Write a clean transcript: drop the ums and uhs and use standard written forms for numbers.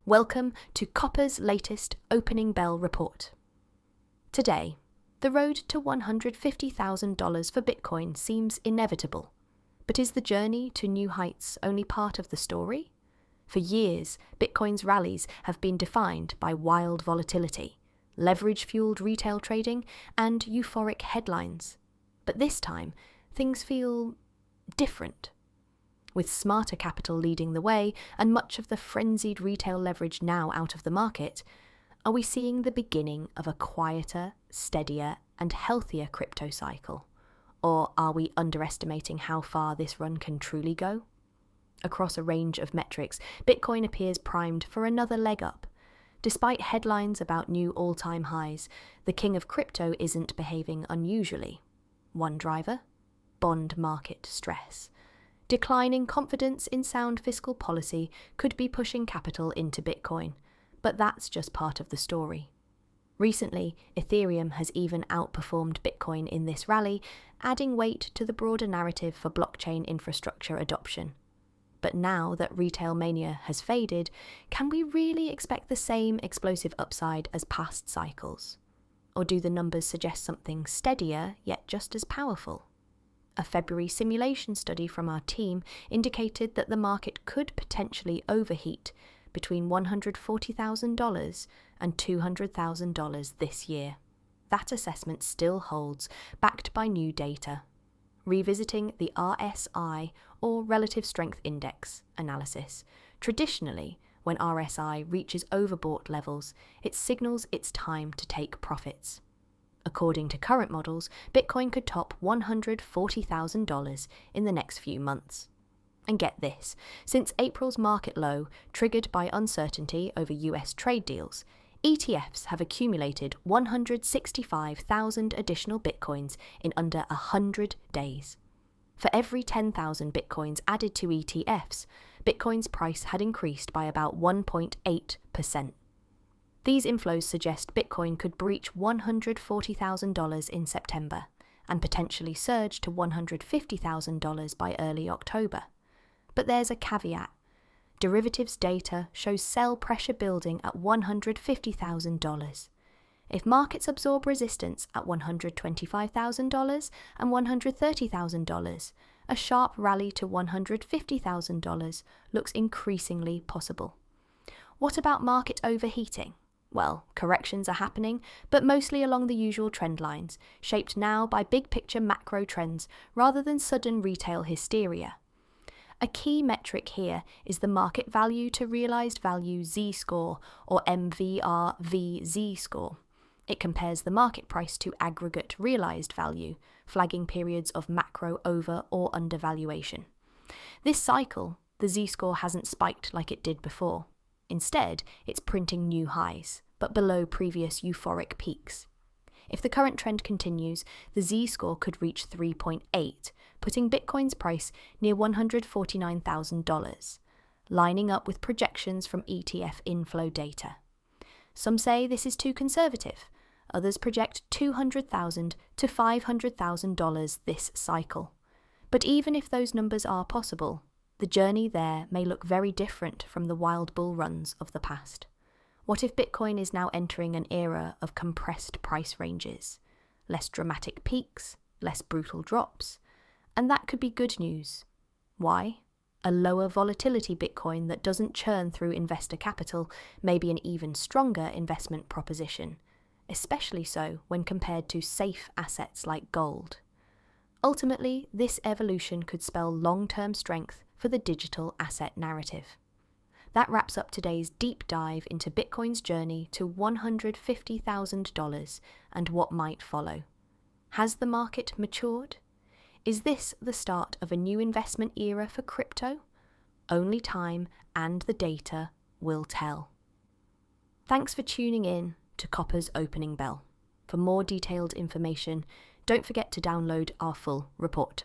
Welcome to Copper's latest opening bell report. Today, the road to $150,000 for Bitcoin seems inevitable. But is the journey to new heights only part of the story? For years, Bitcoin's rallies have been defined by wild volatility, leverage-fueled retail trading, and euphoric headlines. But this time, things feel different. With smarter capital leading the way and much of the frenzied retail leverage now out of the market, are we seeing the beginning of a quieter, steadier, and healthier crypto cycle? Or are we underestimating how far this run can truly go? Across a range of metrics, Bitcoin appears primed for another leg up. Despite headlines about new all-time highs, the king of crypto isn't behaving unusually. One driver? Bond market stress. Declining confidence in sound fiscal policy could be pushing capital into Bitcoin, but that's just part of the story. Recently, Ethereum has even outperformed Bitcoin in this rally, adding weight to the broader narrative for blockchain infrastructure adoption. But now that retail mania has faded, can we really expect the same explosive upside as past cycles? Or do the numbers suggest something steadier yet just as powerful? A February simulation study from our team indicated that the market could potentially overheat between $140,000 and $200,000 this year. That assessment still holds, backed by new data. Revisiting the RSI, or Relative Strength Index, analysis, traditionally, when RSI reaches overbought levels, it signals it's time to take profits. According to current models, Bitcoin could top $140,000 in the next few months. And get this, since April's market low, triggered by uncertainty over US trade deals, ETFs have accumulated 165,000 additional Bitcoins in under 100 days. For every 10,000 Bitcoins added to ETFs, Bitcoin's price had increased by about 1.8%. These inflows suggest Bitcoin could breach $140,000 in September and potentially surge to $150,000 by early October. But there's a caveat. Derivatives data shows sell pressure building at $150,000. If markets absorb resistance at $125,000 and $130,000, a sharp rally to $150,000 looks increasingly possible. What about market overheating? Well, corrections are happening, but mostly along the usual trend lines, shaped now by big-picture macro trends rather than sudden retail hysteria. A key metric here is the market value to realized value Z-score, or MVRV Z-score. It compares the market price to aggregate realized value, flagging periods of macro over or undervaluation. This cycle, the Z-score hasn't spiked like it did before. Instead, it's printing new highs, but below previous euphoric peaks. If the current trend continues, the Z-score could reach 3.8, putting Bitcoin's price near $149,000, lining up with projections from ETF inflow data. Some say this is too conservative. Others project $200,000 to $500,000 this cycle. But even if those numbers are possible, the journey there may look very different from the wild bull runs of the past. What if Bitcoin is now entering an era of compressed price ranges? Less dramatic peaks, less brutal drops. And that could be good news. Why? A lower volatility Bitcoin that doesn't churn through investor capital may be an even stronger investment proposition, especially so when compared to safe assets like gold. Ultimately, this evolution could spell long-term strength for the digital asset narrative. That wraps up today's deep dive into Bitcoin's journey to $150,000 and what might follow. Has the market matured? Is this the start of a new investment era for crypto? Only time and the data will tell. Thanks for tuning in to Copper's Opening Bell. For more detailed information, don't forget to download our full report.